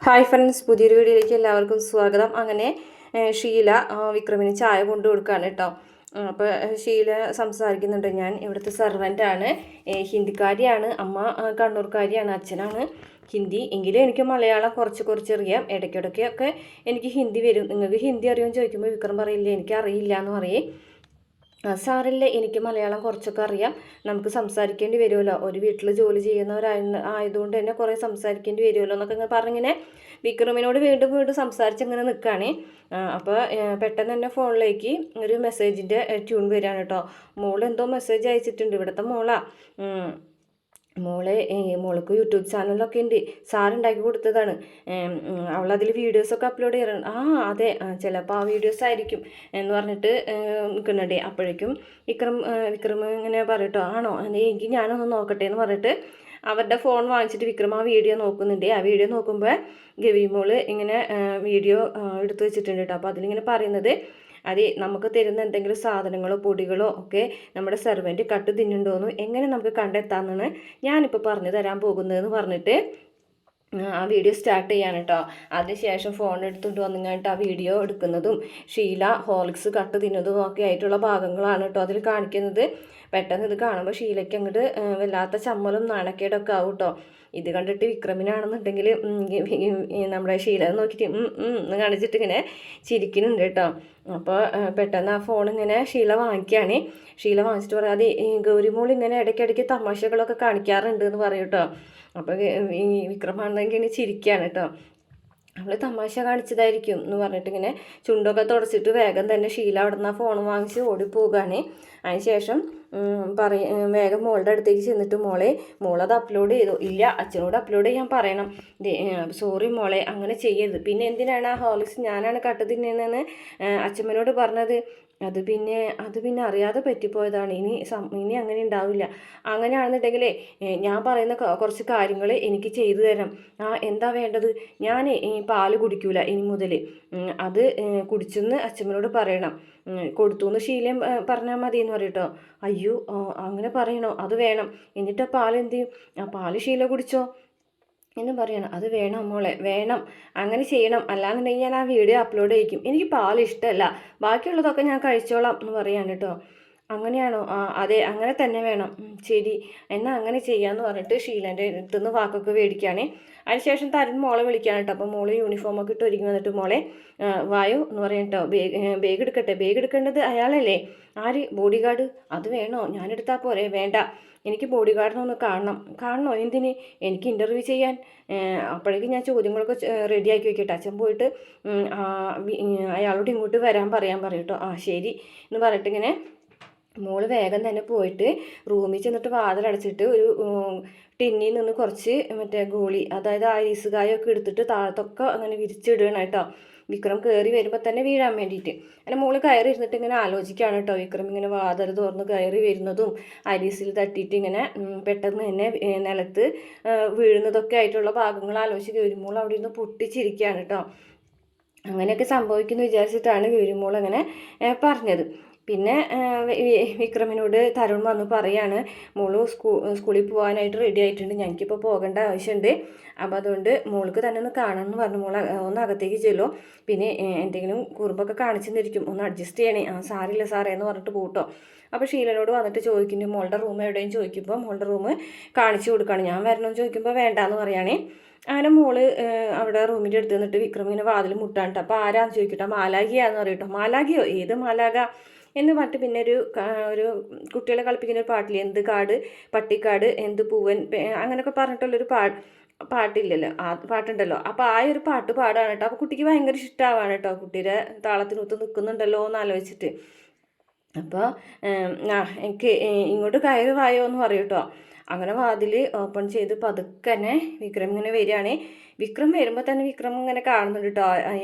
Hi friends, പുതിയൊരു വീഡിയോയിലേക്ക് എല്ലാവർക്കും സ്വാഗതം. അങ്ങനെ ഷീല വിക്രമിന് ചായ കൊണ്ടു കൊടുക്കുകയാണ് കേട്ടോ. അപ്പോൾ ഷീല സംസാരിക്കുന്നുണ്ട്. ഞാൻ ഇവിടുത്തെ സെർവൻ്റാണ്, ഹിന്ദിക്കാരിയാണ്, അമ്മ കണ്ണൂർക്കാരിയാണ്, അച്ഛനാണ് ഹിന്ദി. എങ്കിലും എനിക്ക് മലയാളം കുറച്ചറിയാം. ഇടയ്ക്കിടയ്ക്കൊക്കെ എനിക്ക് ഹിന്ദി വരും. നിങ്ങൾക്ക് ഹിന്ദി അറിയുമെന്ന് ചോദിക്കുമ്പോൾ വിക്രം പറയില്ല എനിക്ക് അറിയില്ല എന്ന് പറയേ. സാറില്ല, എനിക്ക് മലയാളം കുറച്ചൊക്കെ അറിയാം, നമുക്ക് സംസാരിക്കേണ്ടി വരുമല്ലോ, ഒരു വീട്ടിൽ ജോലി ചെയ്യുന്നവരായതുകൊണ്ട് തന്നെ കുറേ സംസാരിക്കേണ്ടി വരുമല്ലോ എന്നൊക്കെ ഇങ്ങനെ പറഞ്ഞിങ്ങനെ വിക്രമിനോട് വീണ്ടും വീണ്ടും സംസാരിച്ചങ്ങനെ നിൽക്കുകയാണ്. അപ്പോൾ പെട്ടെന്ന് തന്നെ ഫോണിലേക്ക് ഒരു മെസ്സേജിൻ്റെ ട്യൂൺ വരികയാണ് കേട്ടോ. മോളെന്തോ മെസ്സേജ് അയച്ചിട്ടുണ്ട്, ഇവിടുത്തെ മോൾക്ക് യൂട്യൂബ് ചാനലൊക്കെ ഉണ്ട്, സാറുണ്ടാക്കി കൊടുത്തതാണ്, അവളതിൽ വീഡിയോസൊക്കെ അപ്ലോഡ് ചെയ്യാറുണ്ട്. അതെ, ചിലപ്പോൾ ആ വീഡിയോസ് ആയിരിക്കും എന്ന് പറഞ്ഞിട്ട് നിൽക്കുന്നുണ്ടേ. അപ്പോഴേക്കും വിക്രം ഇങ്ങനെ പറയട്ടോ, ആണോ എങ്കിൽ ഞാനൊന്ന് നോക്കട്ടെ എന്ന് പറഞ്ഞിട്ട് അവരുടെ ഫോൺ വാങ്ങിച്ചിട്ട് വിക്രം ആ വീഡിയോ നോക്കുന്നുണ്ട്. ആ വീഡിയോ നോക്കുമ്പോൾ ഗവിമോള് ഇങ്ങനെ വീഡിയോ എടുത്തു വെച്ചിട്ടുണ്ട് കേട്ടോ. അപ്പോൾ അതിലിങ്ങനെ പറയുന്നത്, അതെ, നമുക്ക് തരുന്ന എന്തെങ്കിലും സാധനങ്ങളോ പൊടികളോ ഒക്കെ നമ്മുടെ സെർവൻറ്റ് കട്ട് തിന്നുണ്ടോയെന്ന് എങ്ങനെ നമുക്ക് കണ്ടെത്താമെന്നാണ് ഞാനിപ്പോൾ പറഞ്ഞു തരാൻ പോകുന്നതെന്ന് പറഞ്ഞിട്ട് ആ വീഡിയോ സ്റ്റാർട്ട് ചെയ്യാണ് കേട്ടോ. അതിനുശേഷം ഫോൺ എടുത്തുകൊണ്ട് വന്നിങ്ങായിട്ട് ആ വീഡിയോ എടുക്കുന്നതും ഷീല ഹോർലിക്സ് കട്ട് തിന്നതും ഒക്കെ ആയിട്ടുള്ള ഭാഗങ്ങളാണ് കേട്ടോ അതിൽ കാണിക്കുന്നത്. പെട്ടെന്ന് ഇത് കാണുമ്പോൾ ഷീലയ്ക്ക് അങ്ങോട്ട് വല്ലാത്ത ചമ്മലും നാണക്കേടൊക്കെ ആവും കേട്ടോ. ഇത് കണ്ടിട്ട് വിക്രമിനാണെന്നുണ്ടെങ്കിൽ നമ്മുടെ ഷീല നോക്കിയിട്ട് എന്ന് കാണിച്ചിട്ട് ഇങ്ങനെ ചിരിക്കുന്നുണ്ട് കേട്ടോ. അപ്പോൾ പെട്ടെന്ന് ആ ഫോൺ ഇങ്ങനെ ഷീല വാങ്ങിക്കുകയാണ്. ഷീല വാങ്ങിച്ചിട്ട് പറയാം, അത് ഗൗരിമോൾ ഇങ്ങനെ ഇടയ്ക്കിടയ്ക്ക് തമാശകളൊക്കെ കാണിക്കാറുണ്ട് എന്ന് പറയും കേട്ടോ. അപ്പോൾ ഈ വിക്രമാണെങ്കിൽ ഇനി ചിരിക്കുകയാണ് കേട്ടോ. അവൾ തമാശ കാണിച്ചതായിരിക്കും എന്ന് പറഞ്ഞിട്ട് ഇങ്ങനെ ചുണ്ടൊക്കെ തുടച്ചിട്ട് വേഗം തന്നെ ഷീല അവിടെ നിന്ന് ഫോൺ വാങ്ങിച്ച് ഓടിപ്പോവുകയാണ്. അതിനുശേഷം വേഗം മോളുടെ അടുത്തേക്ക് ചെന്നിട്ട് മോളത് അപ്ലോഡ് ചെയ്തു. ഇല്ല, അച്ഛനോട് അപ്ലോഡ് ചെയ്യാൻ പറയണം. സോറി മോളെ, അങ്ങനെ ചെയ്യരുത്. പിന്നെ എന്തിനാണ് ആ ഹോർലിക്സ് ഞാനാണ് കട്ട് തിന്നുന്നതെന്ന് അച്ഛമ്മനോട് പറഞ്ഞത്? അത് പിന്നെ അറിയാതെ പറ്റിപ്പോയതാണ്. ഇനി അങ്ങനെ ഉണ്ടാവില്ല. അങ്ങനെയാണെന്നുണ്ടെങ്കിലേ ഞാൻ പറയുന്ന കുറച്ച് കാര്യങ്ങൾ എനിക്ക് ചെയ്തു തരണം. എന്താ വേണ്ടത്? ഞാൻ പാല് കുടിക്കൂല ഇനി മുതൽ, അത് കുടിച്ചെന്ന് അച്ഛമ്മനോട് പറയണം. കൊടുത്തു എന്ന് ശീലം പറഞ്ഞാൽ മതി എന്ന് പറയട്ടോ. അയ്യോ, അങ്ങനെ പറയണോ? അത് വേണം. എന്നിട്ട് പാൽ എന്ത് ചെയ്യും? പാല് ശീല കുടിച്ചോ എന്ന് പറയണം. അത് വേണം മോളെ, വേണം, അങ്ങനെ ചെയ്യണം. അല്ലാന്നുണ്ടെങ്കിൽ ഞാൻ ആ വീഡിയോ അപ്ലോഡ് ചെയ്യിക്കും. എനിക്ക് പാൽ ഇഷ്ടമല്ല, ബാക്കിയുള്ളതൊക്കെ ഞാൻ കഴിച്ചോളാം എന്ന് പറയാണ് കേട്ടോ. അങ്ങനെയാണോ? അതെ, അങ്ങനെ തന്നെ വേണം. ശരി, എന്നാൽ അങ്ങനെ ചെയ്യാമെന്ന് പറഞ്ഞിട്ട് ഷീലൻ്റെ അടുത്തുനിന്ന് വാക്കൊക്കെ മേടിക്കുകയാണ്. അതിനുശേഷം തരുൺ മോളെ വിളിക്കുകയാണ് കേട്ടോ. അപ്പോൾ മോള് യൂണിഫോമൊക്കെ ഇട്ട് ഒരുങ്ങി വന്നിട്ട് മോളെ വായോ എന്ന് പറയാം കേട്ടോ. ബേഗ് എടുക്കട്ടെ. ബേഗ് എടുക്കേണ്ടത് അയാളല്ലേ? ആര്? Body guard. അത് വേണോ? ഞാനെടുത്താൽ പോരെ? വേണ്ട, എനിക്ക് ബോഡി ഗാർഡിനൊന്ന് കാണണോ? എന്തിന്? എനിക്ക് ഇൻ്റർവ്യൂ ചെയ്യാൻ. അപ്പോഴേക്കും ഞാൻ ചോദ്യങ്ങളൊക്കെ റെഡിയാക്കി വെക്കട്ടെ. അച്ഛൻ പോയിട്ട് അയാളോട് ഇങ്ങോട്ട് വരാൻ പറയാൻ പറയട്ടോ. ശരി എന്ന് പറഞ്ഞിട്ട് ഇങ്ങനെ മോള് വേഗം തന്നെ പോയിട്ട് റൂമിൽ ചെന്നിട്ട് വാതിലടച്ചിട്ട് ഒരു ടിന്നിൽ നിന്ന് കുറച്ച് മറ്റേ ഗോളി, അതായത് ഐസ് കായൊക്കെ എടുത്തിട്ട് താഴത്തൊക്കെ അങ്ങനെ വിരിച്ചിടുകയാണ് കേട്ടോ. വിക്രം കയറി വരുമ്പോൾ തന്നെ വീഴാൻ വേണ്ടിയിട്ട്. അല്ല, മോള് കയറി ഇരുന്നിട്ട് ഇങ്ങനെ ആലോചിക്കുകയാണ് കേട്ടോ. വിക്രം ഇങ്ങനെ വാതിൽ തുറന്ന് കയറി വരുന്നതും ഐസിൽ തട്ടിയിട്ട് ഇങ്ങനെ പെട്ടെന്ന് തന്നെ നിലത്ത് വീഴുന്നതൊക്കെ ആയിട്ടുള്ള ഭാഗങ്ങൾ ആലോചിച്ച് ഗൗരിമോൾ അവിടെ നിന്ന് പൊട്ടിച്ചിരിക്കുകയാണ് കേട്ടോ. അങ്ങനെയൊക്കെ സംഭവിക്കുമെന്ന് വിചാരിച്ചിട്ടാണ് ഗൗരിമോൾ അങ്ങനെ പറഞ്ഞത്. പിന്നെ വിക്രമിനോട് തരുൺ വന്ന് പറയാണ്, മോള് സ്കൂളിൽ പോകാനായിട്ട് റെഡി ആയിട്ടുണ്ട്, ഞങ്ങൾക്കിപ്പോൾ പോകേണ്ട ആവശ്യമുണ്ട്, അപ്പോൾ അതുകൊണ്ട് മോൾക്ക് തന്നെ ഒന്ന് കാണണമെന്ന് പറഞ്ഞു. മോൾ ഒന്ന് അകത്തേക്ക് ചെല്ലോ, പിന്നെ എന്തെങ്കിലും കുറുമ്പൊക്കെ കാണിച്ചെന്നിരിക്കും, ഒന്ന് അഡ്ജസ്റ്റ് ചെയ്യണേ. സാറില്ല സാറേ എന്ന് പറഞ്ഞിട്ട് പോട്ടോ. അപ്പോൾ ഷീലനോട് വന്നിട്ട് ചോദിക്കുന്നു, മോളുടെ റൂം എവിടെയും ചോദിക്കുമ്പോൾ മോളുടെ റൂം കാണിച്ചു കൊടുക്കുകയാണ്. ഞാൻ വരണമെന്ന് ചോദിക്കുമ്പോൾ വേണ്ടാന്ന് പറയുകയാണേ. അങ്ങനെ മോള് അവിടെ റൂമിൻ്റെ അടുത്ത് നിന്നിട്ട് വിക്രം ഇങ്ങനെ വാതിൽ മുട്ടാണ്ട്. അപ്പോൾ ആരാന്ന് ചോദിക്കട്ടോ. മാലാഖിയാന്ന് പറയട്ടോ. മാലാഖിയോ? ഏത് മാലാഖ എന്ന് പറഞ്ഞിട്ട് പിന്നെ ഒരു കുട്ടികളെ കളിപ്പിക്കുന്ന ഒരു പാട്ടില്ലേ, എന്ത് കാട് പട്ടിക്കാട് എന്ത് പൂവൻ, അങ്ങനെയൊക്കെ പറഞ്ഞിട്ടുള്ളൊരു പാട്ടില്ലല്ലോ, ആ പാട്ടുണ്ടല്ലോ. അപ്പോൾ ആ ഒരു പാട്ട് പാടാണ് കേട്ടോ. അപ്പോൾ കുട്ടിക്ക് ഭയങ്കര ഇഷ്ടമാവാണ് കേട്ടോ. കുട്ടിയുടെ താളത്തിനൊത്ത് നിൽക്കുന്നുണ്ടല്ലോ എന്ന് ആലോചിച്ചിട്ട്. അപ്പോൾ എനിക്ക് ഇങ്ങോട്ട് കയറി വായോ എന്ന് പറയും കേട്ടോ. അങ്ങനെ വാതിൽ ഓപ്പൺ ചെയ്ത് പതുക്കന്നെ വിക്രം ഇങ്ങനെ വരികയാണ്. വിക്രം വരുമ്പോൾ തന്നെ വിക്രം ഇങ്ങനെ കാണുന്നുണ്ട് കേട്ടോ.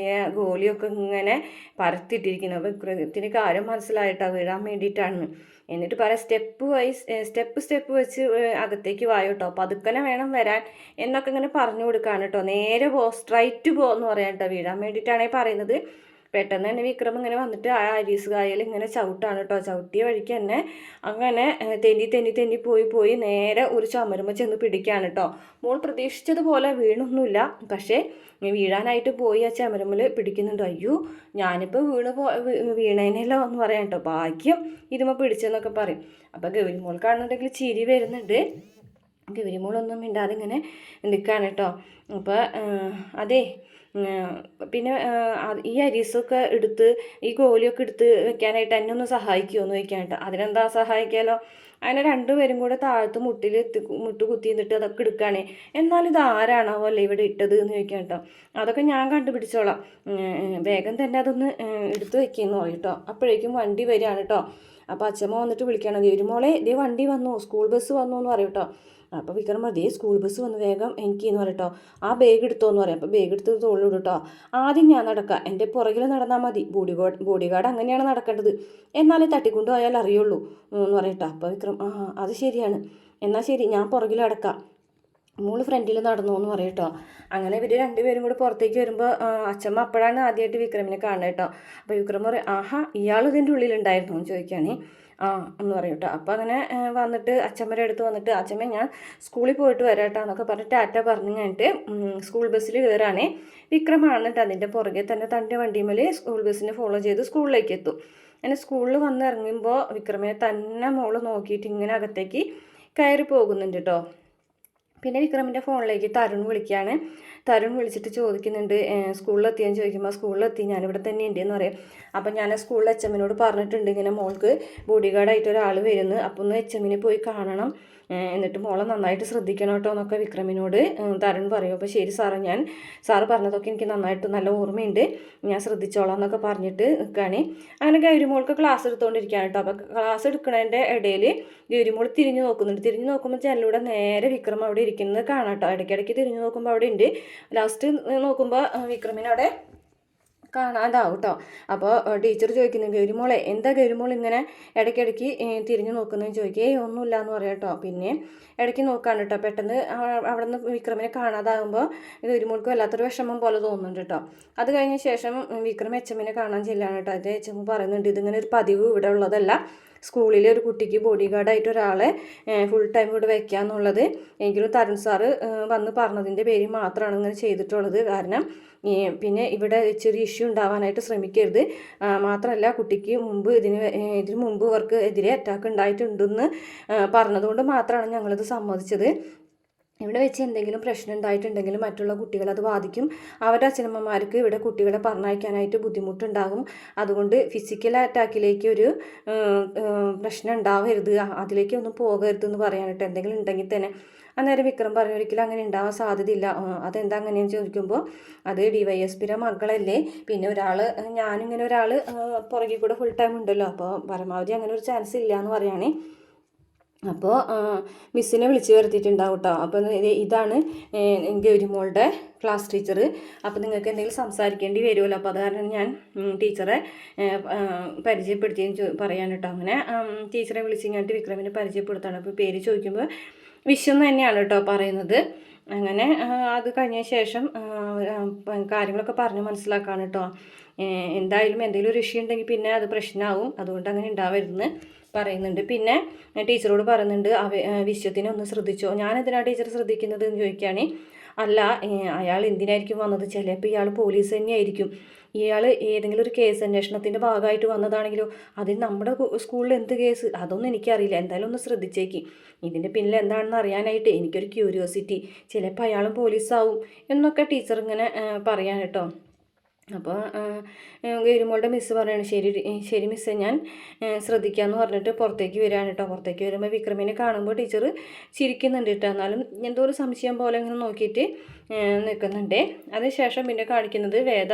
ഗോലിയൊക്കെ ഇങ്ങനെ പരത്തിയിട്ടിരിക്കുന്നു. അപ്പോൾ വിക്രത്തിന് കാര്യം മനസ്സിലായിട്ടാണ് വീഴാൻ വേണ്ടിയിട്ടാണ്. എന്നിട്ട് പറയാം, സ്റ്റെപ്പ് വെച്ച് അകത്തേക്ക് വായോ കേട്ടോ, പതുക്കനെ വേണം വരാൻ എന്നൊക്കെ ഇങ്ങനെ പറഞ്ഞു കൊടുക്കുകയാണ് കേട്ടോ. നേരെ സ്ട്രൈറ്റ് എന്ന് പറയാം കേട്ടോ. വീഴാൻ വേണ്ടിയിട്ടാണ് പറയുന്നത്. പെട്ടെന്ന് തന്നെ വിക്രം ഇങ്ങനെ വന്നിട്ട് ആ അരീസ് കായൽ ഇങ്ങനെ ചവിട്ടാണ് കേട്ടോ. ചവിട്ടിയ വഴിക്ക് തന്നെ അങ്ങനെ തെന്നി തെന്നി തെന്നി പോയി നേരെ ഒരു ചുമരുമ്മ ചെന്ന് പിടിക്കുകയാണ് കേട്ടോ. മോൾ പ്രതീക്ഷിച്ചതുപോലെ വീണൊന്നുമില്ല, പക്ഷേ വീഴാനായിട്ട് പോയി ആ ചുമരുമ്മൽ പിടിക്കുന്നുണ്ട്. അയ്യോ ഞാനിപ്പോൾ വീണേനല്ലോ എന്ന് പറയാം കേട്ടോ. ഭാഗ്യം ഇതുമ്മ പിടിച്ചെന്നൊക്കെ പറയും. അപ്പോൾ ഗൗരിമോൾ കാണുന്നുണ്ടെങ്കിൽ ചിരി വരുന്നുണ്ട്. ഗൗരിമോളൊന്നും മിണ്ടാതെ ഇങ്ങനെ നിൽക്കുകയാണ് കേട്ടോ. അപ്പോൾ അതെ പിന്നെ ഈ അരീസൊക്കെ എടുത്ത് ഈ ഗോലിയൊക്കെ എടുത്ത് വെക്കാനായിട്ട് എന്നെ ഒന്ന് സഹായിക്കുമോ എന്ന് ചോദിക്കാൻ കേട്ടോ. അതിനെന്താ സഹായിക്കാമല്ലോ. അങ്ങനെ രണ്ടുപേരും കൂടെ താഴത്ത് മുട്ട് കുത്തി നിന്നിട്ട് അതൊക്കെ എടുക്കുകയാണേ. എന്നാലും ഇത് ആരാണാവോ അല്ലേ ഇവിടെ ഇട്ടത് എന്ന് ചോദിക്കാം കേട്ടോ. അതൊക്കെ ഞാൻ കണ്ടുപിടിച്ചോളാം, വേഗം തന്നെ അതൊന്ന് എടുത്ത് വെക്കുമെന്ന് പറയും കേട്ടോ. അപ്പോഴേക്കും വണ്ടി വരികയാണ് കേട്ടോ. അപ്പോൾ അച്ഛമ്മ വന്നിട്ട് വിളിക്കണം, ഗൗരിമോളെ ഇതേ വണ്ടി വന്നു, സ്കൂൾ ബസ് വന്നു എന്ന് പറയും കേട്ടോ. അപ്പോൾ വിക്രം അതേ സ്കൂൾ ബസ് വന്ന് വേഗം എനിക്ക് എന്ന് പറയട്ടോ. ആ ബാഗ് എടുത്തോ എന്ന് പറയും. അപ്പോൾ ബാഗ് എടുത്ത് തോളിലിടും കേട്ടോ. ആദ്യം ഞാൻ നടക്കാം, എൻ്റെ പുറകിൽ നടന്നാൽ മതി, ബോഡി ഗാർഡ് അങ്ങനെയാണ് നടക്കേണ്ടത്, എന്നാലേ തട്ടിക്കൊണ്ടു പോയാൽ അറിയുള്ളൂ എന്ന് പറയട്ടോ. അപ്പോൾ വിക്രം അത് ശരിയാണ്, എന്നാൽ ശരി ഞാൻ പുറകിൽ നടക്കാം, മോള് ഫ്രണ്ടിൽ നടന്നു എന്ന് പറയും കേട്ടോ. അങ്ങനെ ഇവർ രണ്ടുപേരും കൂടി പുറത്തേക്ക് വരുമ്പോൾ അച്ഛമ്മ അപ്പോഴാണ് ആദ്യമായിട്ട് വിക്രമിനെ കാണുന്നത് കേട്ടോ. അപ്പോൾ വിക്രം പറയും ഇയാൾ ഇതിൻ്റെ ഉള്ളിലുണ്ടായിരുന്നു എന്ന് ചോദിക്കുകയാണേ. എന്ന് പറയും കേട്ടോ. അപ്പോൾ അങ്ങനെ വന്നിട്ട് അച്ഛമ്മയുടെ അടുത്ത് വന്നിട്ട് അച്ഛമ്മ ഞാൻ സ്കൂളിൽ പോയിട്ട് വരാം കേട്ടോ എന്നൊക്കെ പറഞ്ഞിട്ട് ടാറ്റ പറഞ്ഞു കഴിഞ്ഞിട്ട് സ്കൂൾ ബസ്സിൽ കയറാണേ. വിക്രമാണെന്നിട്ട് അതിൻ്റെ പുറകെ തന്നെ തൻ്റെ വണ്ടിമേൽ സ്കൂൾ ബസ്സിനെ ഫോളോ ചെയ്ത് സ്കൂളിലേക്ക് എത്തും. അങ്ങനെ സ്കൂളിൽ വന്ന് ഇറങ്ങുമ്പോൾ വിക്രമിനെ തന്നെ മോള് നോക്കിയിട്ട് ഇങ്ങനെ അകത്തേക്ക് കയറി പോകുന്നുണ്ട് കേട്ടോ. പിന്നെ വിക്രമിൻ്റെ ഫോണിലേക്ക് തരുൺ വിളിക്കുകയാണ്. തരുൺ വിളിച്ചിട്ട് ചോദിക്കുന്നുണ്ട് സ്കൂളിലെത്തിയെന്ന് ചോദിക്കുമ്പോൾ സ്കൂളിലെത്തി, ഞാനിവിടെ തന്നെ ഉണ്ട് എന്ന് പറയും. അപ്പം ഞാൻ സ്കൂളിൽ എച്ച് പറഞ്ഞിട്ടുണ്ട് ഇങ്ങനെ മോൾക്ക് ബോഡി ഗാർഡായിട്ട് ഒരാൾ വരുന്നു, അപ്പോൾ ഒന്ന് എച്ച് പോയി കാണണം, എന്നിട്ട് മോളെ നന്നായിട്ട് ശ്രദ്ധിക്കണം കേട്ടോ എന്നൊക്കെ വിക്രമിനോട് തരുൺ പറയും. അപ്പോൾ ശരി സാറേ, സാറ് പറഞ്ഞതൊക്കെ എനിക്ക് നന്നായിട്ട് നല്ല ഓർമ്മയുണ്ട്, ഞാൻ ശ്രദ്ധിച്ചോളാം എന്നൊക്കെ പറഞ്ഞിട്ട് നിൽക്കുകയാണ്. അങ്ങനെ ഗൗരിമോൾക്ക് ക്ലാസ് എടുത്തുകൊണ്ടിരിക്കുകയാണ് കേട്ടോ. അപ്പോൾ ക്ലാസ് എടുക്കുന്നതിൻ്റെ ഇടയിൽ ഗൗരിമോൾ തിരിഞ്ഞു നോക്കുന്നുണ്ട്. തിരിഞ്ഞു നോക്കുമ്പോൾ ജനലിലൂടെ നേരെ വിക്രം അവിടെ ഇരിക്കുന്നത് കാണാം കേട്ടോ. ഇടയ്ക്കിടയ്ക്ക് തിരിഞ്ഞു നോക്കുമ്പോൾ അവിടെ ഉണ്ട്. ലാസ്റ്റ് നോക്കുമ്പോൾ വിക്രമിനവിടെ കാണാതാവും കേട്ടോ. അപ്പോൾ ടീച്ചർ ചോദിക്കുന്നു, ഗൗരിമോളെ എന്താ ഗൗരിമോൾ ഇങ്ങനെ ഇടയ്ക്കിടയ്ക്ക് തിരിഞ്ഞു നോക്കുന്നതെന്ന് ചോദിക്കുക. ഒന്നുമില്ല എന്ന് പറയാം കേട്ടോ. പിന്നെ ഇടയ്ക്ക് നോക്കാണ് കേട്ടോ. പെട്ടെന്ന് അവിടെ നിന്ന് വിക്രമിനെ കാണാതാകുമ്പോൾ ഗൗരിമോൾക്ക് വല്ലാത്തൊരു വിഷമം പോലെ തോന്നുന്നുണ്ട് കേട്ടോ. അത് കഴിഞ്ഞ ശേഷം വിക്രം എച്ച് കാണാൻ ചെല്ലാണ് കേട്ടോ. അത് എച്ച് പറയുന്നുണ്ട് ഇതിങ്ങനെ ഒരു പതിവ് ഇവിടെ ഉള്ളതല്ല, സ്കൂളിലെ ഒരു കുട്ടിക്ക് ബോഡി ഗാർഡായിട്ട് ഒരാളെ ഫുൾ ടൈം ഇവിടെ വയ്ക്കുക എന്നുള്ളത് എങ്കിലും തരുൺ സാറ് വന്ന് പറഞ്ഞതിൻ്റെ പേരിൽ മാത്രമാണ് ഇങ്ങനെ ചെയ്തിട്ടുള്ളത്. കാരണം പിന്നെ ഇവിടെ ചെറിയ ഇഷ്യൂ ഉണ്ടാവാനായിട്ട് ശ്രമിക്കരുത്, മാത്രമല്ല കുട്ടിക്ക് ഇതിന് മുമ്പ് ഇവർക്ക് എതിരെ അറ്റാക്ക് ഉണ്ടായിട്ടുണ്ടെന്ന് പറഞ്ഞതുകൊണ്ട് മാത്രമാണ് ഞങ്ങളിത് സമ്മതിച്ചത്. ഇവിടെ വെച്ച് എന്തെങ്കിലും പ്രശ്നം ഉണ്ടായിട്ടുണ്ടെങ്കിൽ മറ്റുള്ള കുട്ടികൾ അത് ബാധിക്കും, അവരുടെ അച്ഛനമ്മമാർക്ക് ഇവിടെ കുട്ടികളെ പറഞ്ഞയക്കാനായിട്ട് ബുദ്ധിമുട്ടുണ്ടാകും. അതുകൊണ്ട് ഫിസിക്കൽ അറ്റാക്കിലേക്ക് ഒരു പ്രശ്നം ഉണ്ടാവരുത്, അതിലേക്കൊന്നും പോകരുതെന്ന് പറയാനായിട്ട് എന്തെങ്കിലും ഉണ്ടെങ്കിൽ തന്നെ. അന്നേരം വിക്രം പറഞ്ഞു ഒരിക്കലും അങ്ങനെ ഉണ്ടാവാൻ സാധ്യതയില്ല. അതെന്താ അങ്ങനെയെന്ന് ചോദിക്കുമ്പോൾ അത് DYSPയുടെ മകളല്ലേ, പിന്നെ ഞാനിങ്ങനെ ഒരാൾ പുറകിൽ കൂടെ ഫുൾ ടൈം ഉണ്ടല്ലോ, അപ്പോൾ പരമാവധി അങ്ങനെ ഒരു ചാൻസ് ഇല്ല എന്ന് പറയുകയാണെ. അപ്പോൾ മിസ്സിനെ വിളിച്ച് വരുത്തിയിട്ടുണ്ടാവും കേട്ടോ. അപ്പോൾ ഇതാണ് ഗൗരിമോളുടെ ക്ലാസ് ടീച്ചർ. അപ്പോൾ നിങ്ങൾക്ക് എന്തെങ്കിലും സംസാരിക്കേണ്ടി വരുമല്ലോ, അപ്പോൾ അത് കാരണം ഞാൻ ടീച്ചറെ പരിചയപ്പെടുത്തിയെന്ന് പറയാൻ കേട്ടോ. അങ്ങനെ ടീച്ചറെ വിളിച്ച് ഇങ്ങോട്ട് വിക്രമിനെ പരിചയപ്പെടുത്താണ്. അപ്പോൾ പേര് ചോദിക്കുമ്പോൾ വിശ്വന്ന് തന്നെയാണ് കേട്ടോ പറയുന്നത്. അങ്ങനെ അത് കഴിഞ്ഞ ശേഷം കാര്യങ്ങളൊക്കെ പറഞ്ഞ് മനസ്സിലാക്കാണ് കേട്ടോ. എന്തായാലും എന്തെങ്കിലും ഒരു ഇഷ്യൂ ഉണ്ടെങ്കിൽ പിന്നെ അത് പ്രശ്നമാവും, അതുകൊണ്ട് അങ്ങനെ ഉണ്ടാവരുതെന്ന് പറയുന്നുണ്ട്. പിന്നെ ടീച്ചറോട് പറയുന്നുണ്ട് വിശ്വത്തിനെ ഒന്ന് ശ്രദ്ധിച്ചോ. ഞാനെന്തിനാണ് ടീച്ചർ ശ്രദ്ധിക്കുന്നത് എന്ന് ചോദിക്കുകയാണ്. അല്ല അയാൾ എന്തിനായിരിക്കും വന്നത്, ചിലപ്പോൾ ഇയാൾ പോലീസ് തന്നെയായിരിക്കും, ഇയാൾ ഏതെങ്കിലും ഒരു കേസ് അന്വേഷണത്തിൻ്റെ ഭാഗമായിട്ട് വന്നതാണെങ്കിലോ, അതിന് നമ്മുടെ സ്കൂളിൽ എന്ത് കേസ് അതൊന്നും എനിക്കറിയില്ല, എന്തായാലും ഒന്ന് ശ്രദ്ധിച്ചേക്ക്, ഇതിൻ്റെ പിന്നിൽ എന്താണെന്ന് അറിയാനായിട്ട് എനിക്കൊരു ക്യൂരിയോസിറ്റി, ചിലപ്പോൾ അയാളും പോലീസാവും എന്നൊക്കെ ടീച്ചർ ഇങ്ങനെ പറയാൻ കേട്ടോ. അപ്പോൾ ഗൗരിമോളുടെ മിസ്സ് പറയുകയാണ് ശരി മിസ്സേ ഞാൻ ശ്രദ്ധിക്കാമെന്ന് പറഞ്ഞിട്ട് പുറത്തേക്ക് വരികയാണ് കേട്ടോ. പുറത്തേക്ക് വരുമ്പോൾ വിക്രമിനെ കാണുമ്പോൾ ടീച്ചർ ചിരിക്കുന്നുണ്ട് കേട്ടോ, എന്നാലും എന്തോ ഒരു സംശയം പോലെ ഇങ്ങനെ നോക്കിയിട്ട് നിൽക്കുന്നുണ്ട്. അതിനുശേഷം പിന്നെ കാണിക്കുന്നത് വേദ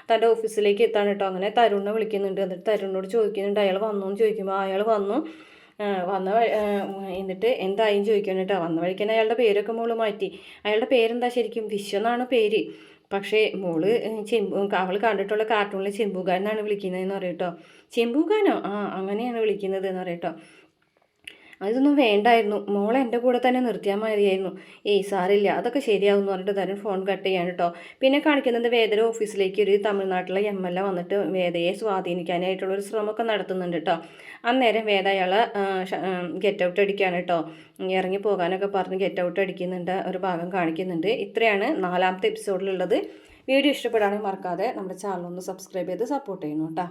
തൻ്റെ ഓഫീസിലേക്ക് എത്താണ് കേട്ടോ. അങ്ങനെ തരുണിനെ വിളിക്കുന്നുണ്ട്. എന്നിട്ട് തരുണിനോട് ചോദിക്കുന്നുണ്ട് അയാൾ വന്നു എന്ന് ചോദിക്കുമ്പോൾ അയാൾ വന്നു എന്നിട്ട് എന്തായും ചോദിക്കണം കേട്ടോ. വന്ന വഴിക്കാൻ അയാളുടെ പേരൊക്കെ മോള് മാറ്റി. അയാളുടെ പേരെന്താ ശരിക്കും വിശ്വ എന്നാണ് പേര്, പക്ഷേ മോള് അവൾ കണ്ടിട്ടുള്ള കാർട്ടൂണിൽ ചെമ്പൂകാരനാണ് വിളിക്കുന്നതെന്ന് പറയും കേട്ടോ. ചെമ്പൂകാനോ അങ്ങനെയാണ് വിളിക്കുന്നത് എന്ന് പറയും കേട്ടോ. അതൊന്നും വേണ്ടായിരുന്നു, മോളെ എൻ്റെ കൂടെ തന്നെ നിർത്തിയാൽ മതിയായിരുന്നു. ഏയ് സാറില്ല, അതൊക്കെ ശരിയാവും എന്ന് പറഞ്ഞിട്ട് തരുൺ ഫോൺ കട്ട് ചെയ്യാണ് കേട്ടോ. പിന്നെ കാണിക്കുന്നത് വേദയുടെ ഓഫീസിലേക്ക് ഒരു തമിഴ്നാട്ടിലെ MLA വന്നിട്ട് വേദയെ സ്വാധീനിക്കാനായിട്ടുള്ള ഒരു ശ്രമമൊക്കെ നടത്തുന്നുണ്ട് കേട്ടോ. അന്നേരം വേദ അയാളെ ഗെറ്റ് ഔട്ട് അടിക്കുകയാണ് കേട്ടോ. ഇറങ്ങി പോകാനൊക്കെ പറഞ്ഞ് ഗെറ്റ് ഔട്ട് അടിക്കുന്നുണ്ട്, ഒരു ഭാഗം കാണിക്കുന്നുണ്ട്. ഇത്രയാണ് 4ാമത്തെ എപ്പിസോഡിലുള്ളത്. വീഡിയോ ഇഷ്ടപ്പെടുകയാണെങ്കിൽ മറക്കാതെ നമ്മുടെ ചാനൽ ഒന്ന് സബ്സ്ക്രൈബ് ചെയ്ത് സപ്പോർട്ട് ചെയ്യുന്നു കേട്ടോ.